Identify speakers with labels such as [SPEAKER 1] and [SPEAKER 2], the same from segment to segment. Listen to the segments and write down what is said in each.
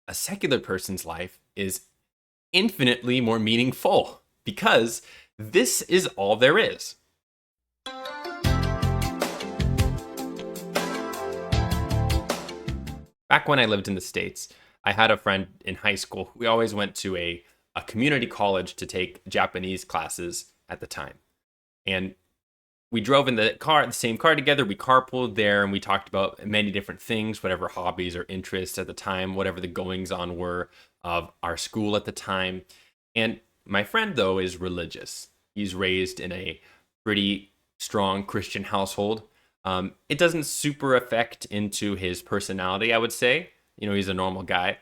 [SPEAKER 1] a secular person's life is infinitely more meaningful because this is all there is. Back when I lived in the States, I had a friend in high school. We always went to a community college to take Japanese classes at the time. And we drove in the same car together. We carpooled there and we talked about many different things, whatever hobbies or interests at the time, whatever the goings on were of our school at the time. And my friend, though, is religious. He's raised in a pretty strong Christian household. It doesn't super affect into his personality, I would say. He's a normal guy.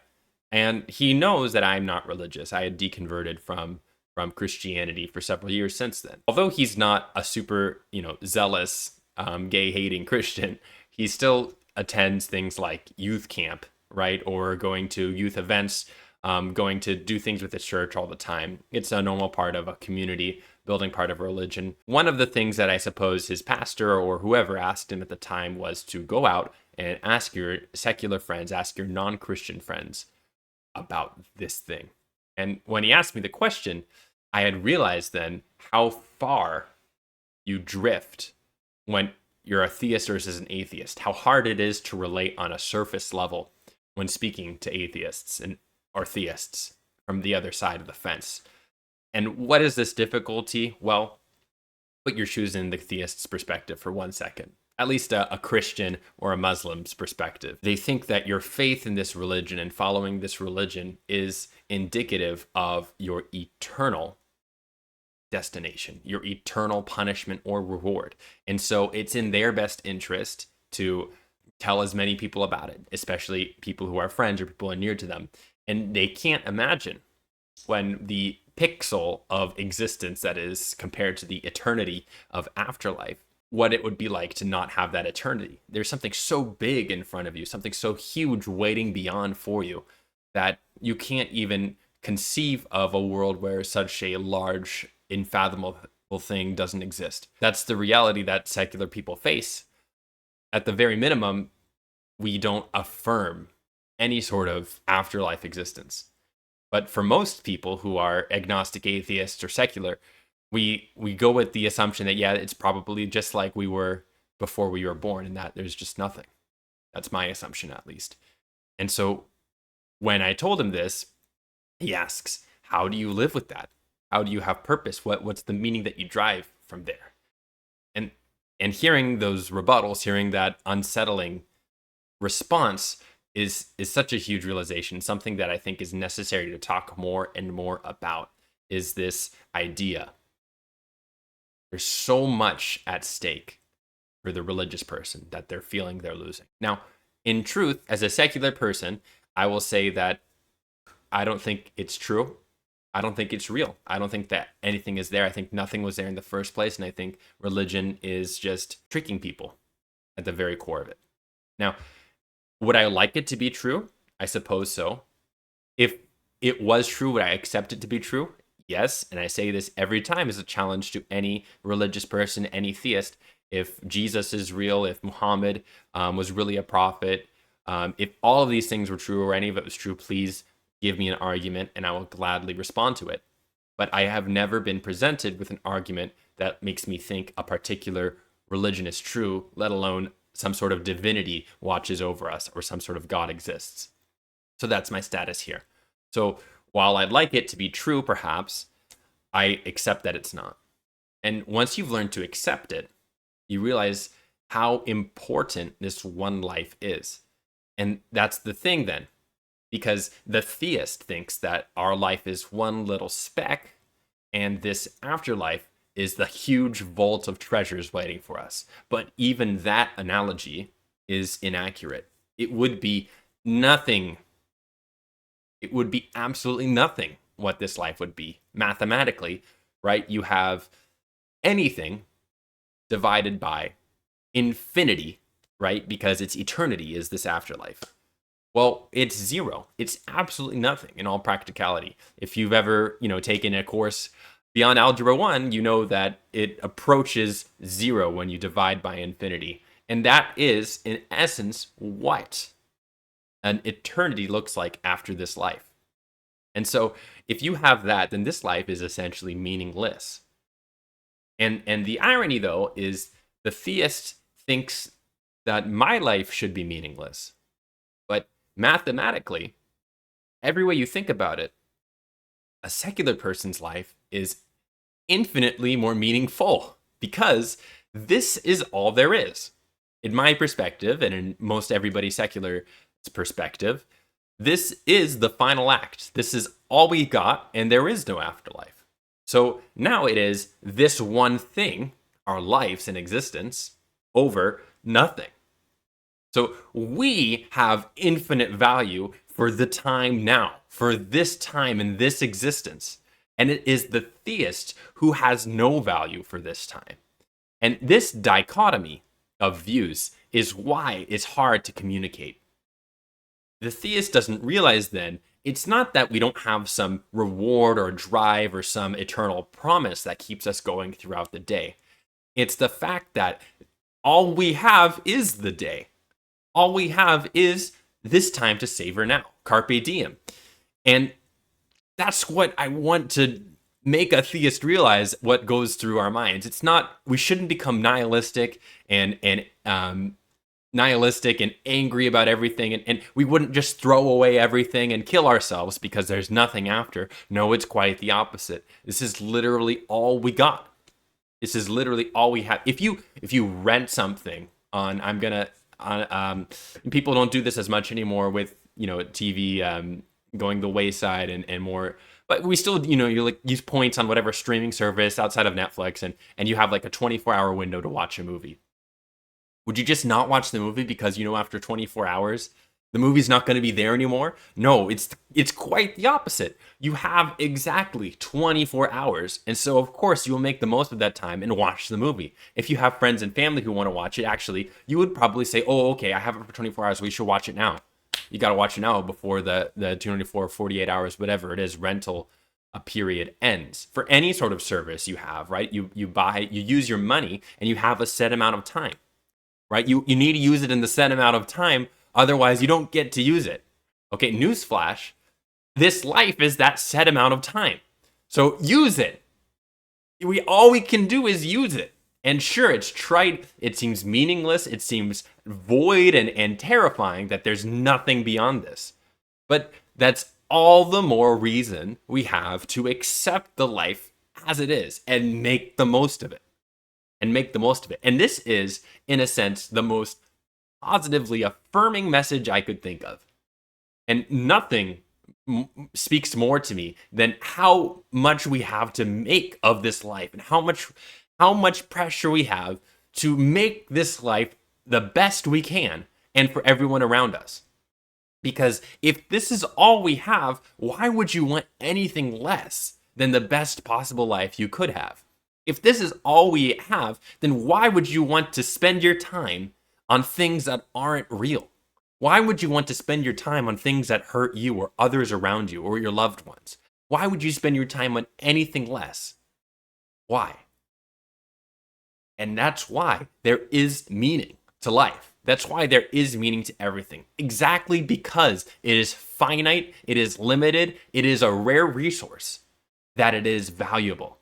[SPEAKER 1] And he knows that I'm not religious. I had deconverted from Christianity for several years since then. Although he's not a super, zealous, gay-hating Christian, he still attends things like youth camp, right? Or going to youth events, going to do things with the church all the time. It's a normal part of a community, building part of a religion. One of the things that I suppose his pastor or whoever asked him at the time was to go out and ask your secular friends, ask your non-Christian friends about this thing. And when he asked me the question, I had realized then how far you drift when you're a theist versus an atheist, how hard it is to relate on a surface level when speaking to atheists or theists from the other side of the fence. And what is this difficulty? Well, put your shoes in the theist's perspective for 1 second. At least a Christian or a Muslim's perspective. They think that your faith in this religion and following this religion is indicative of your eternal destination, your eternal punishment or reward. And so it's in their best interest to tell as many people about it, especially people who are friends or people who are near to them. And they can't imagine when the pixel of existence that is compared to the eternity of afterlife, what it would be like to not have that eternity. There's something so big in front of you, something so huge waiting beyond for you that you can't even conceive of a world where such a large, unfathomable thing doesn't exist. That's the reality that secular people face. At the very minimum, we don't affirm any sort of afterlife existence. But for most people who are agnostic, atheists, or secular, we go with the assumption that, yeah, it's probably just like we were before we were born and that there's just nothing. That's my assumption, at least. And so when I told him this, he asks, how do you live with that? How do you have purpose? What's the meaning that you drive from there? And hearing those rebuttals, hearing that unsettling response is such a huge realization. Something that I think is necessary to talk more and more about is this idea. There's so much at stake for the religious person that they're feeling they're losing. Now, in truth, as a secular person, I will say that I don't think it's true. I don't think it's real. I don't think that anything is there. I think nothing was there in the first place. And I think religion is just tricking people at the very core of it. Now, would I like it to be true? I suppose so. If it was true, would I accept it to be true? Yes. And I say this every time as a challenge to any religious person, any theist. If Jesus is real, if Muhammad was really a prophet, if all of these things were true or any of it was true, please give me an argument and I will gladly respond to it. But I have never been presented with an argument that makes me think a particular religion is true, let alone some sort of divinity watches over us or some sort of God exists. So that's my status here. So while I'd like it to be true, perhaps, I accept that it's not. And once you've learned to accept it, you realize how important this one life is. And that's the thing then, because the theist thinks that our life is one little speck and this afterlife is the huge vault of treasures waiting for us. But even that analogy is inaccurate. It would be nothing. It would be absolutely nothing what this life would be mathematically, right? You have anything divided by infinity, right? Because it's eternity is this afterlife. Well, it's zero. It's absolutely nothing in all practicality. If you've ever, taken a course beyond Algebra 1, you know that it approaches zero when you divide by infinity. And that is, in essence, what an eternity looks like after this life. And so if you have that, then this life is essentially meaningless. And the irony, though, is the theist thinks that my life should be meaningless. But mathematically, every way you think about it, a secular person's life is infinitely more meaningful because this is all there is. In my perspective, and in most everybody secular perspective, this is the final act. This is all we got, and there is no afterlife. So now it is this one thing, our lives and existence, over nothing. So we have infinite value for the time now, for this time and this existence. And it is the theist who has no value for this time. And this dichotomy of views is why it's hard to communicate. The theist doesn't realize then it's not that we don't have some reward or drive or some eternal promise that keeps us going throughout the day. It's the fact that all we have is the day. All we have is this time to savor now. Carpe diem. And that's what I want to make a theist realize what goes through our minds. It's not, we shouldn't become nihilistic and angry about everything. And we wouldn't just throw away everything and kill ourselves because there's nothing after. No, it's quite the opposite. This is literally all we got. This is literally all we have. If you rent something on, people don't do this as much anymore with, TV going the wayside and more, but we still, you like use points on whatever streaming service outside of Netflix and you have like a 24-hour window to watch a movie. Would you just not watch the movie because after 24 hours the movie's not going to be there anymore? No, it's quite the opposite. You have exactly 24 hours, and so of course you will make the most of that time and watch the movie. If you have friends and family who want to watch it, actually, you would probably say, "Oh, okay, I have it for 24 hours. We should watch it now." You got to watch it now before the 24, 48 hours, whatever it is, rental period ends. For any sort of service you have, right? You use your money, and you have a set amount of time. Right? You need to use it in the set amount of time, otherwise you don't get to use it. Okay, newsflash, this life is that set amount of time. So use it. All we can do is use it. And sure, it's trite, it seems meaningless, it seems void and terrifying that there's nothing beyond this. But that's all the more reason we have to accept the life as it is and make the most of it. And this is, in a sense, the most positively affirming message I could think of. And nothing speaks more to me than how much we have to make of this life and how much pressure we have to make this life the best we can and for everyone around us. Because if this is all we have, why would you want anything less than the best possible life you could have? If this is all we have, then why would you want to spend your time on things that aren't real? Why would you want to spend your time on things that hurt you or others around you or your loved ones? Why would you spend your time on anything less? Why? And that's why there is meaning to life. That's why there is meaning to everything. Exactly because it is finite, it is limited, it is a rare resource, that it is valuable.